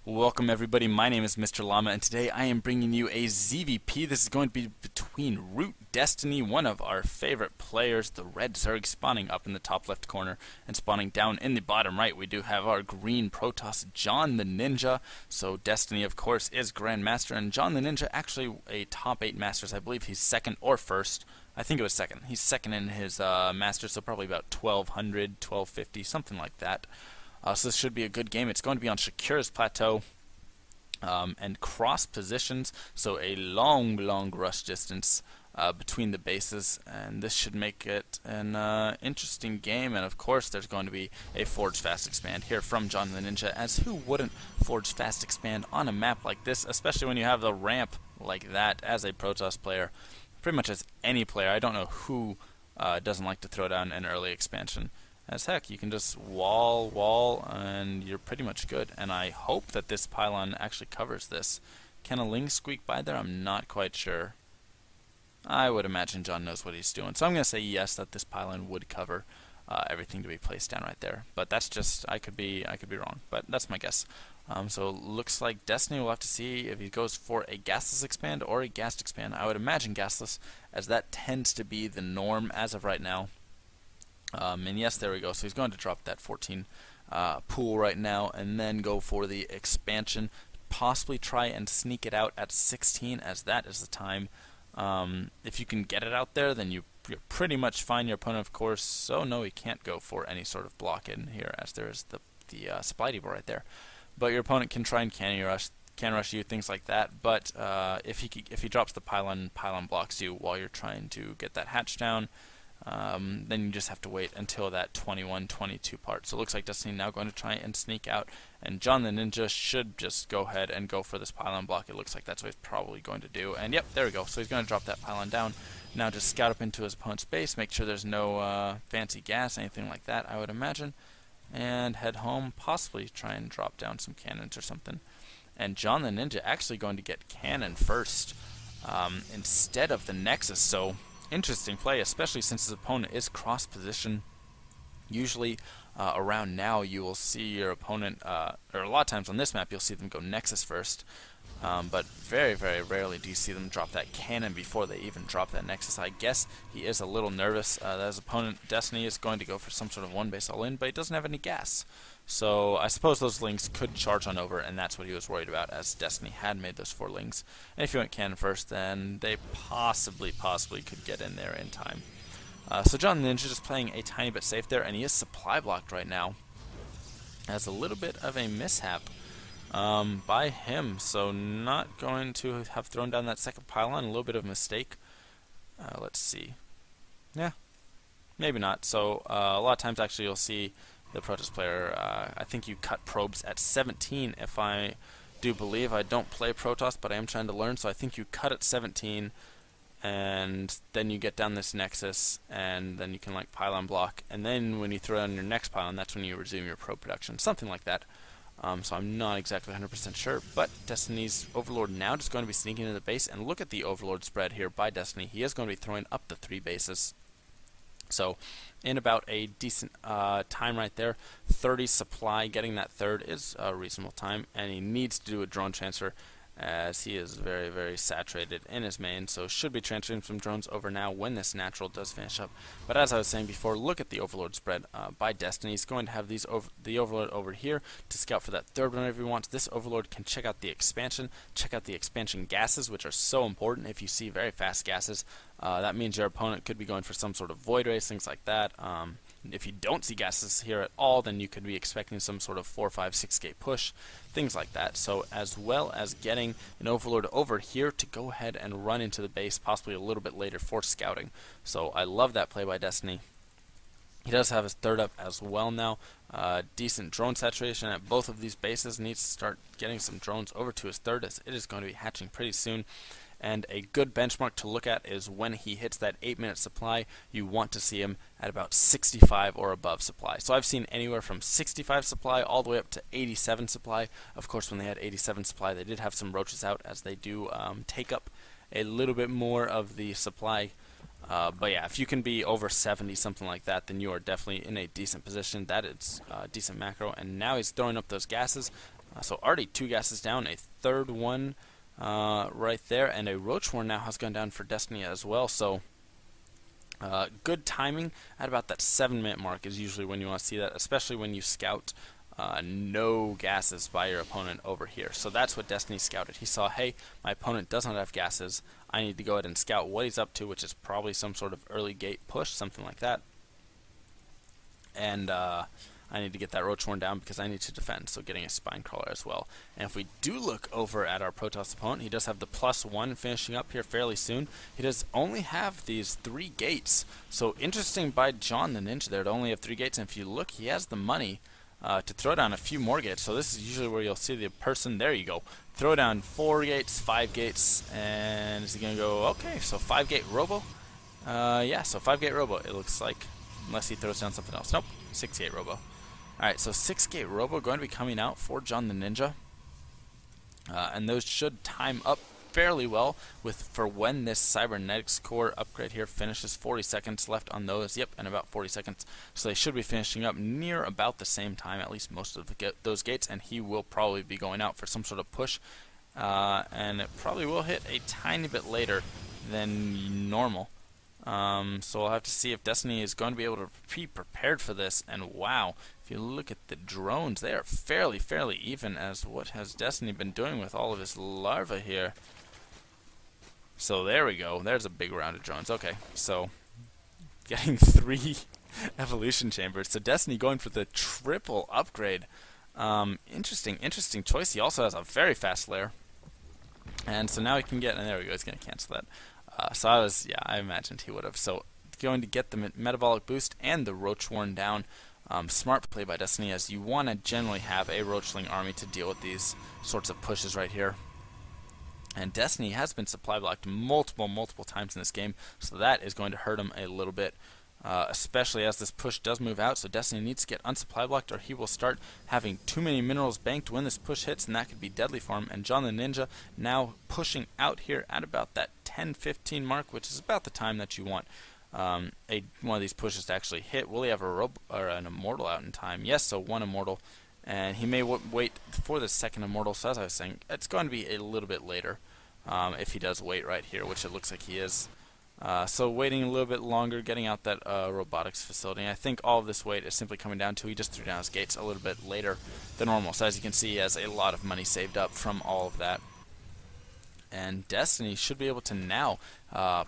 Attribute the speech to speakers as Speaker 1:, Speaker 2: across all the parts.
Speaker 1: Welcome everybody, my name is Mr. Llama and today I am bringing you a ZVP. This is going to be between ROOTDestiny, one of our favorite players, the red Zerg spawning up in the top left corner, and spawning down in the bottom right we do have our green Protoss, JonTheNinja. So Destiny of course is Grandmaster, and JonTheNinja actually a top 8 Masters. I believe he's second or first. I think it was second. He's second in his Masters, so probably about 1200, 1250, something like that. So this should be a good game. It's going to be on Shakuras Plateau and cross positions, so a long rush distance between the bases, and this should make it an interesting game. And of course there's going to be a Forge Fast Expand here from JonTheNinja, as who wouldn't Forge Fast Expand on a map like this, especially when you have the ramp like that as a Protoss player. Pretty much as any player, I don't know who doesn't like to throw down an early expansion. As heck, you can just wall, and you're pretty much good. And I hope that this pylon actually covers this. Can a Ling squeak by there? I'm not quite sure. I would imagine John knows what he's doing. So I'm going to say yes, that this pylon would cover everything to be placed down right there. But that's just, I could be wrong, but that's my guess. So looks like Destiny will have to see if he goes for a gasless expand or a gassed expand. I would imagine gasless, as that tends to be the norm as of right now. And yes, there we go. So he's going to drop that 14 pool right now, and then go for the expansion. Possibly try and sneak it out at 16, as that is the time. If you can get it out there, then you're pretty much fine. Your opponent, of course, so no, he can't go for any sort of block in here, as there is the supply depot right there. But your opponent can try and can rush you, things like that. But if he drops the pylon blocks you while you're trying to get that hatch down. Then you just have to wait until that 21-22 part. So it looks like Destiny now going to try and sneak out, and JonTheNinja should just go ahead and go for this pylon block. It looks like that's what he's probably going to do, and yep, there we go. So he's going to drop that pylon down. Now just scout up into his opponent's base, make sure there's no fancy gas, anything like that, I would imagine, and head home, possibly try and drop down some cannons or something. And JonTheNinja actually going to get cannon first instead of the Nexus, so interesting play, especially since his opponent is cross position. Usually around now you will see your opponent, or a lot of times on this map you'll see them go Nexus first, but very rarely do you see them drop that cannon before they even drop that Nexus. I guess he is a little nervous that his opponent Destiny is going to go for some sort of one base all in, but he doesn't have any gas. So I suppose those Lings could charge on over, and that's what he was worried about, as Destiny had made those 4 Lings. And if you went cannon first, then they possibly could get in there in time. So JonTheNinja just playing a tiny bit safe there, and he is supply blocked right now. Has a little bit of a mishap by him, so not going to have thrown down that second pylon. A little bit of a mistake. Let's see. Yeah, maybe not. So a lot of times actually you'll see the Protoss player, I think you cut probes at 17, if I do believe. I don't play Protoss, but I am trying to learn, so I think you cut at 17, and then you get down this Nexus, and then you can like pylon block, and then when you throw down your next pylon, that's when you resume your probe production, something like that. So I'm not exactly 100% sure, but Destiny's Overlord now just going to be sneaking into the base, and look at the Overlord spread here by Destiny. He is going to be throwing up the 3 bases. So in about a decent time right there, 30 supply, getting that third is a reasonable time, and he needs to do a drone transfer, as he is very saturated in his main, so should be transferring some drones over now when this natural does finish up. But as I was saying before, look at the Overlord spread by Destiny. He's going to have the Overlord over here to scout for that third one if he wants. This Overlord can check out the expansion gases, which are so important. If you see very fast gases, that means your opponent could be going for some sort of void race, things like that. If you don't see gases here at all, then you could be expecting some sort of 4, 5, 6 gate push, things like that. So as well as getting an Overlord over here to go ahead and run into the base, possibly a little bit later for scouting. So I love that play by Destiny. He does have his third up as well now. Decent drone saturation at both of these bases. Needs to start getting some drones over to his third, as it is going to be hatching pretty soon. And a good benchmark to look at is when he hits that 8-minute supply, you want to see him at about 65 or above supply. So I've seen anywhere from 65 supply all the way up to 87 supply. Of course, when they had 87 supply, they did have some roaches out, as they do take up a little bit more of the supply. But yeah, if you can be over 70, something like that, then you are definitely in a decent position. That is decent macro. And now he's throwing up those gases. So already 2 gases down, a third one right there, and a Roach Warren now has gone down for Destiny as well. So good timing at about that 7-minute mark is usually when you want to see that, especially when you scout no gases by your opponent over here. So that's what Destiny scouted. He saw, hey, my opponent doesn't have gases. I need to go ahead and scout what he's up to, which is probably some sort of early gate push, something like that. And I need to get that Roach Warren down because I need to defend, so getting a Spine Crawler as well. And if we do look over at our Protoss opponent, he does have the +1 finishing up here fairly soon. He does only have these 3 gates. So interesting by JonTheNinja there to only have 3 gates, and if you look, he has the money to throw down a few more gates. So this is usually where you'll see the person, there you go, throw down 4 gates, 5 gates, and is he going to go, okay, so 5-gate Robo? Yeah, so 5-gate Robo, it looks like, unless he throws down something else. Nope, 6-gate Robo. Alright, so 6-gate Robo going to be coming out for JonTheNinja. And those should time up fairly well for when this Cybernetics Core upgrade here finishes. 40 seconds left on those, yep, and about 40 seconds. So they should be finishing up near about the same time, at least most of those gates, and he will probably be going out for some sort of push. And it probably will hit a tiny bit later than normal. So we'll have to see if Destiny is going to be able to be prepared for this. And wow, if you look at the drones, they are fairly even as what has Destiny been doing with all of his larvae here. So there we go, there's a big round of drones. Okay, so getting 3 evolution chambers. So Destiny going for the triple upgrade. Interesting choice. He also has a very fast lair. And so now he can get, and there we go, he's going to cancel that. So I imagined he would have. So going to get the metabolic boost and the Roach Warren down. Smart play by Destiny, as you want to generally have a Roachling army to deal with these sorts of pushes right here. And Destiny has been supply blocked multiple times in this game, so that is going to hurt him a little bit. Especially as this push does move out, so Destiny needs to get unsupply blocked or he will start having too many minerals banked when this push hits, and that could be deadly for him. And JonTheNinja now pushing out here at about that 10-15 mark, which is about the time that you want one of these pushes to actually hit. Will he have an Immortal out in time? Yes, so 1 Immortal, and he may wait for the 2nd Immortal, so as I was saying, it's going to be a little bit later if he does wait right here, which it looks like he is. So waiting a little bit longer, getting out that robotics facility. And I think all of this wait is simply coming down to he just threw down his gates a little bit later than normal. So as you can see, he has a lot of money saved up from all of that. And Destiny should be able to now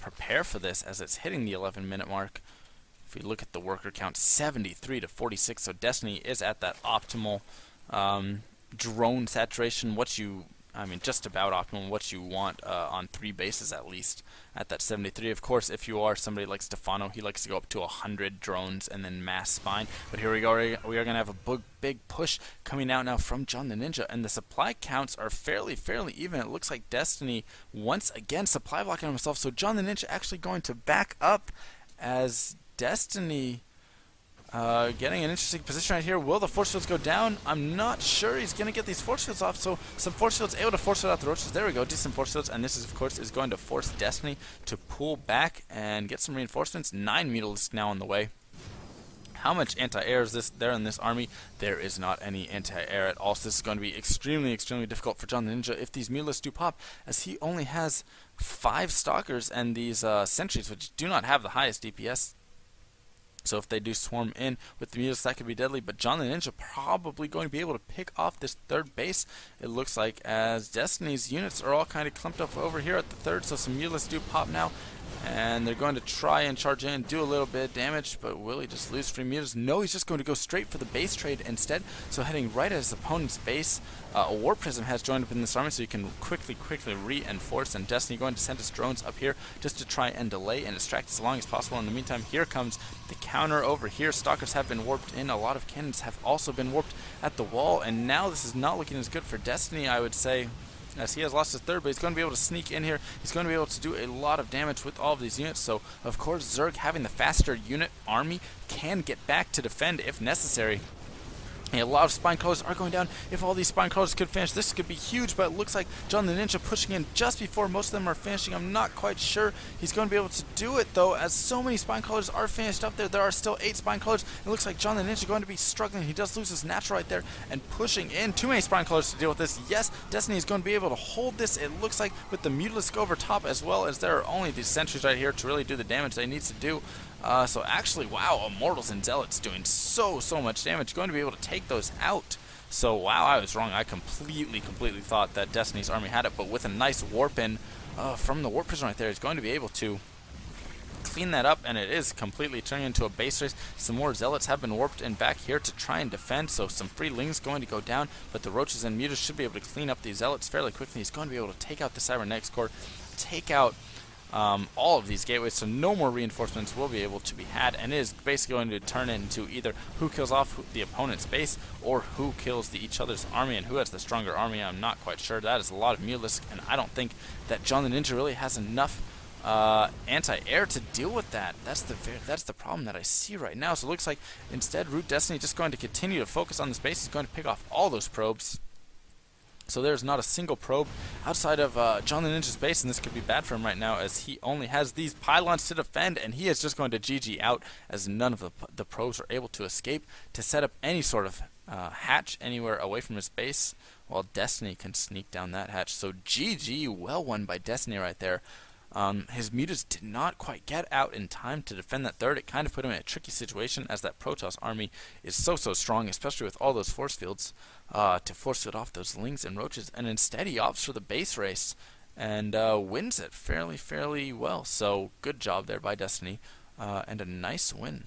Speaker 1: prepare for this as it's hitting the 11-minute mark. If we look at the worker count, 73 to 46. So Destiny is at that optimal drone saturation. Just about optimal, what you want on 3 bases at least at that 73. Of course, if you are somebody like Stefano, he likes to go up to 100 drones and then mass spine. But here we go, we are going to have a big push coming out now from JonTheNinja, and the supply counts are fairly even. It looks like Destiny once again supply blocking himself, so JonTheNinja actually going to back up as Destiny getting an interesting position right here. Will the force fields go down? I'm not sure. He's going to get these force fields off, so some force fields able to force field out the roaches. There we go, decent force fields, and this is, of course, is going to force Destiny to pull back and get some reinforcements. 9 mutalisks now on the way. How much anti-air is there in this army? There is not any anti-air at all, so this is going to be extremely difficult for JonTheNinja if these mutalisks do pop, as he only has 5 stalkers and these sentries, which do not have the highest DPS. So if they do swarm in with the mutalisks, that could be deadly. But JonTheNinja probably going to be able to pick off this 3rd base, it looks like, as Destiny's units are all kind of clumped up over here at the 3rd. So some mutalisks do pop now, and they're going to try and charge in, do a little bit of damage. But will he just lose free mutalisks? No, he's just going to go straight for the base trade instead. So heading right at his opponent's base. A War Prism has joined up in this army, so you can quickly reinforce. And Destiny going to send his drones up here just to try and delay and distract as long as possible. In the meantime, here comes the counter over here. Stalkers have been warped in. A lot of cannons have also been warped at the wall. And now this is not looking as good for Destiny, I would say, as he has lost his 3rd, but he's going to be able to sneak in here. He's going to be able to do a lot of damage with all of these units. So, of course, Zerg having the faster unit army can get back to defend if necessary. A lot of spine colors are going down. If all these spine colors could finish, this could be huge, but it looks like JonTheNinja pushing in just before most of them are finishing. I'm not quite sure he's going to be able to do it, though, as so many spine colors are finished up there. There are still 8 spine colors. It looks like JonTheNinja going to be struggling. He does lose his natural right there and pushing in. Too many spine colors to deal with this. Yes, Destiny is going to be able to hold this, it looks like, with the Mutalisk over top, as well as there are only these sentries right here to really do the damage they need to do. So actually, wow, Immortals and Zealots doing so much damage. Going to be able to take those out. So wow, I was wrong. I completely thought that Destiny's army had it, but with a nice warp in from the Warp Prison right there, he's going to be able to clean that up, and it is completely turning into a base race. Some more Zealots have been warped in back here to try and defend, so some free Lings going to go down, but the Roaches and Mutas should be able to clean up these Zealots fairly quickly. He's going to be able to take out the Cybernetics Core, take out all of these gateways, so no more reinforcements will be able to be had, and it is basically going to turn into either who kills off the opponent's base or who kills each other's army, and who has the stronger army. I'm not quite sure. That is a lot of Mutalisk, and I don't think that JonTheNinja really has enough anti-air to deal with that. That's the problem that I see right now. So it looks like instead ROOTDestiny just going to continue to focus on this base. He's going to pick off all those probes. So there's not a single probe outside of JonTheNinja's base, and this could be bad for him right now, as he only has these pylons to defend, and he is just going to GG out, as none of the probes are able to escape to set up any sort of hatch anywhere away from his base, while Destiny can sneak down that hatch. So GG, well won by Destiny right there. His Mutas did not quite get out in time to defend that third. It kind of put him in a tricky situation, as that Protoss army is so strong, especially with all those force fields, to force field off those Lings and Roaches, and instead he opts for the base race and wins it fairly well. So good job there by Destiny, and a nice win.